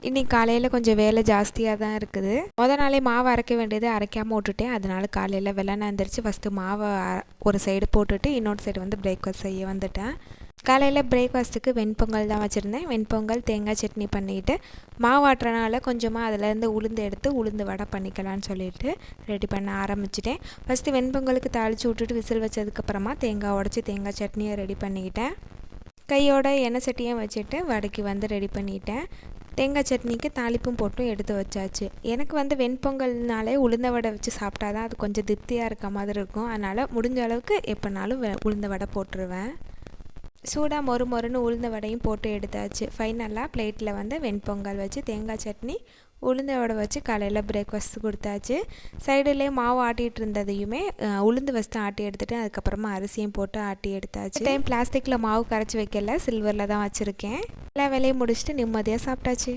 இன்றைக்கி காலையில் கொஞ்சம் வேலை ஜாஸ்தியாக தான் இருக்குது. நாளே மாவு அரைக்க வேண்டியது அரைக்காமல் விட்டுட்டேன். அதனால காலையில் வெள்ளனை எந்திரிச்சு ஃபஸ்ட்டு மாவை ஒரு சைடு போட்டுட்டு இன்னொரு சைடு வந்து பிரேக்ஃபாஸ்ட் செய்ய வந்துட்டேன். காலையில் பிரேக்ஃபாஸ்ட்டுக்கு வெண்பொங்கல் தான் வச்சுருந்தேன். வெண்பொங்கல் தேங்காய் சட்னி பண்ணிவிட்டு மாவு ஆட்டுறனால கொஞ்சமாக அதிலேருந்து உளுந்து எடுத்து உளுந்து வடை பண்ணிக்கலான்னு சொல்லிட்டு ரெடி பண்ண ஆரம்பிச்சிட்டேன். ஃபஸ்ட்டு வெண்பொங்கலுக்கு தாளித்து விட்டுட்டு விசில் வச்சதுக்கப்புறமா தேங்காய் உடச்சி தேங்காய் சட்னியை ரெடி பண்ணிக்கிட்டேன். கையோட எண்ணெய் சட்டியும் வச்சுட்டு வடைக்கு வந்து ரெடி பண்ணிட்டேன். தேங்காய் சட்னிக்கு தாளிப்பும் போட்டும் எடுத்து வச்சாச்சு. எனக்கு வந்து வெண்பொங்கல்னாலே உளுந்த வடை வச்சு சாப்பிட்டா தான் அது கொஞ்சம் திருப்தியாக இருக்க மாதிரி இருக்கும். அதனால் முடிஞ்ச அளவுக்கு எப்போனாலும் உளுந்த வடை போட்டுருவேன். சூடாக மொறு மொறுன்னு உளுந்த வடையும் போட்டு எடுத்தாச்சு. ஃபைனலாக பிளேட்டில் வந்து வெண்பொங்கல் வச்சு தேங்காய் சட்னி உளுந்த வடை வச்சு காலையில் பிரேக்ஃபாஸ்ட் கொடுத்தாச்சு. சைடுலேயே மாவு ஆட்டிகிட்டு இருந்ததையுமே உளுந்து ஃபஸ்ட்டு ஆட்டி எடுத்துகிட்டு அதுக்கப்புறமா அரிசியும் போட்டு ஆட்டி எடுத்தாச்சு. டைம் பிளாஸ்டிக்கில் மாவு கரைச்சி வைக்கல, சில்வரில் தான் வச்சுருக்கேன். எல்லா வேலையும் முடிச்சுட்டு நிம்மதியாக சாப்பிட்டாச்சு.